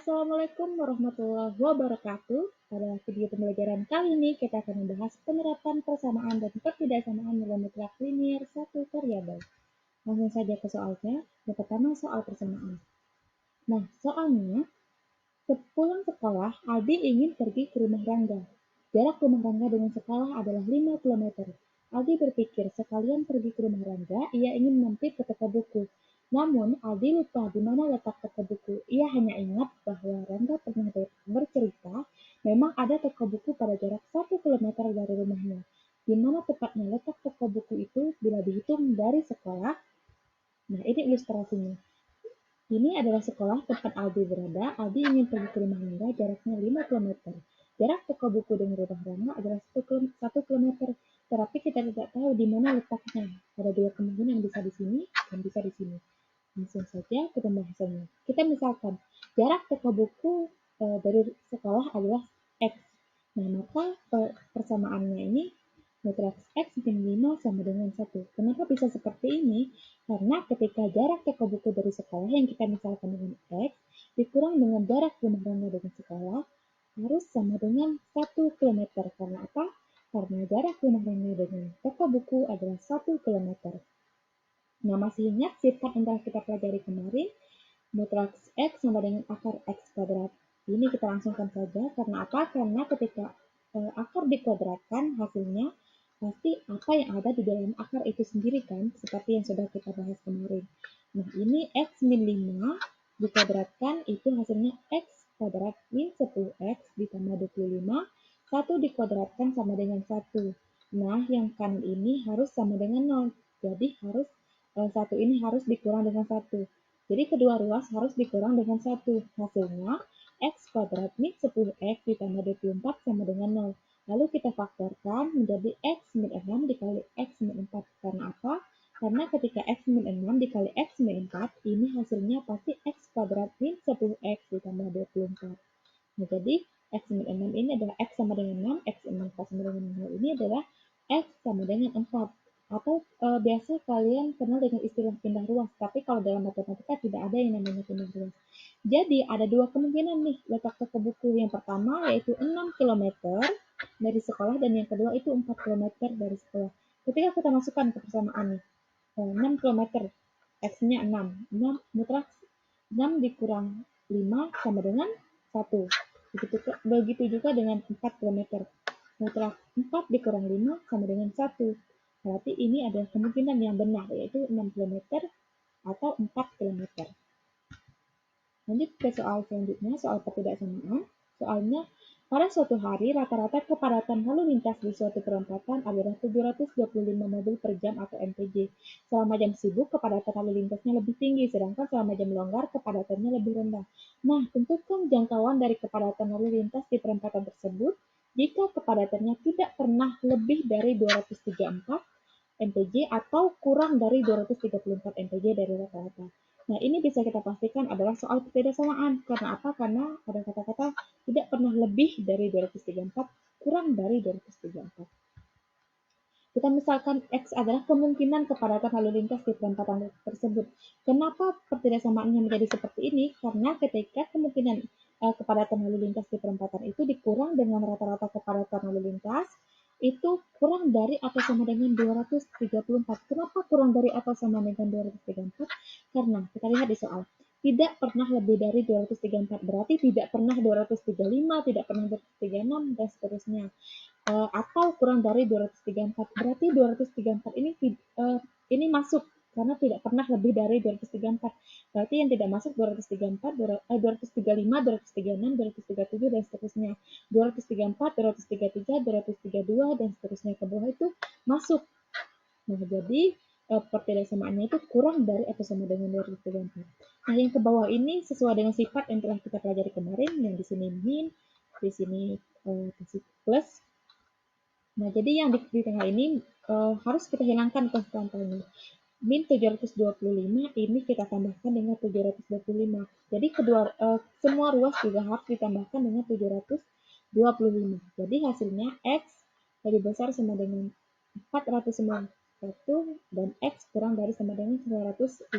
Assalamualaikum warahmatullahi wabarakatuh. Pada video pembelajaran kali ini kita akan membahas penerapan persamaan dan ketidaksamaan dalam mutlak linier satu variabel. Langsung saja ke soalnya. Yang pertama soal persamaan. Nah, soalnya sepulang sekolah, Aldi ingin pergi ke rumah Rangga. Jarak rumah Rangga dengan sekolah adalah 5 km. Aldi berpikir sekalian pergi ke rumah Rangga, ia ingin mampir ke toko buku. Namun, Aldi lupa di mana letak toko buku. Ia hanya ingat bahwa Rangga pernah bercerita memang ada toko buku pada jarak 1 km dari rumahnya. Di mana tepatnya letak toko buku itu bila dihitung dari sekolah? Nah, ini ilustrasinya. Ini adalah sekolah tempat Aldi berada. Aldi ingin pergi ke rumah Rangga, jaraknya 5 km. Jarak toko buku dengan rumah Rangga adalah 1 km, tetapi kita tidak tahu di mana letaknya. Ada dua kemungkinan, bisa di sini dan bisa di sini. Langsung saja ke pembahasannya. Kita misalkan, jarak toko buku dari sekolah adalah X. Nah, maka persamaannya ini matriks X min 5 sama dengan 1. Kenapa bisa seperti ini? Karena ketika jarak toko buku dari sekolah yang kita misalkan dengan X dikurang dengan jarak rumah Rangga dengan sekolah harus sama dengan 1 km. Karena apa? Karena jarak rumah Rangga dengan toko buku adalah 1 km. Nah, masih ingat sifat yang telah kita pelajari kemarin? Matriks X sama dengan akar X kuadrat. Ini kita langsungkan saja. Karena apa? Karena ketika akar dikuadratkan, hasilnya pasti apa yang ada di dalam akar itu sendiri kan, seperti yang sudah kita bahas kemarin. Nah, ini X min 5 dikuadratkan, itu hasilnya X kuadrat min 10X ditambah 25, 1 dikuadratkan sama dengan 1. Nah, yang kanan ini harus sama dengan 0. Jadi, satu ini harus dikurang dengan 1. Jadi, kedua ruas harus dikurang dengan 1. Hasilnya, X kuadrat min 10X ditambah 24 sama dengan 0. Lalu kita faktorkan menjadi X min 6 dikali X min 4. Karena apa? Karena ketika X min 6 dikali X min 4, ini hasilnya pasti X kuadrat min 10X ditambah 24. Nah, jadi X min 6 ini adalah X sama dengan 6, X min 4 sama dengan 0 ini adalah X sama dengan 4. Atau biasa kalian kenal dengan istilah pindah ruas, tapi kalau dalam matematika tidak ada yang namanya pindah ruas. Jadi ada dua kemungkinan nih letak toko buku. Yang pertama yaitu 6 km dari sekolah dan yang kedua itu 4 km dari sekolah. Ketika kita masukkan ke persamaan nih, 6 km, X-nya 6. 6 mutlak 6 dikurang 5 sama dengan 1. Begitu juga dengan 4 km. Mutlak 4 dikurang 5 sama dengan 1. Berarti ini adalah kemungkinan yang benar, yaitu 6 km atau 4 km. Lanjut ke soal selanjutnya, soal ketidaksamaan. Soalnya, pada suatu hari, rata-rata kepadatan lalu lintas di suatu perempatan adalah 725 mobil per jam atau MPJ. Selama jam sibuk, kepadatan lalu lintasnya lebih tinggi, sedangkan selama jam longgar, kepadatannya lebih rendah. Nah, tentukan jangkauan dari kepadatan lalu lintas di perempatan tersebut jika kepadatannya tidak pernah lebih dari 234 MPJ atau kurang dari 234 MPJ dari rata-rata. Nah, ini bisa kita pastikan adalah soal ketidaksamaan. Karena apa? Karena ada kata-kata tidak pernah lebih dari 234, kurang dari 234. Kita misalkan X adalah kemungkinan kepadatan lalu lintas di perempatan tersebut. Kenapa ketidaksamaannya menjadi seperti ini? Karena ketika kemungkinan kepadatan lalu lintas di perempatan itu dikurang dengan rata-rata kepadatan lalu lintas, itu kurang dari atau sama dengan 234. Kenapa kurang dari atau sama dengan 234? Karena kita lihat di soal. Tidak pernah lebih dari 234. Berarti tidak pernah 235, tidak pernah 236, dan seterusnya. Atau kurang dari 234. Berarti 234 ini masuk karena tidak pernah lebih dari 234. Berarti yang tidak masuk 234, 235, 236, 237 dan seterusnya. 234, 233, 232 dan seterusnya ke bawah itu masuk. Nah, jadi pertidaksamaannya itu kurang dari atau sama dengan 234. Nah, yang ke bawah ini sesuai dengan sifat yang telah kita pelajari kemarin, yang di sini min, di sini plus. Nah, jadi yang di tengah ini harus kita hilangkan konstantanya. Min 725 ini kita tambahkan dengan 725. Jadi semua ruas juga harus ditambahkan dengan 725. Jadi hasilnya X lebih besar sama dengan 491 dan X kurang dari sama dengan 959.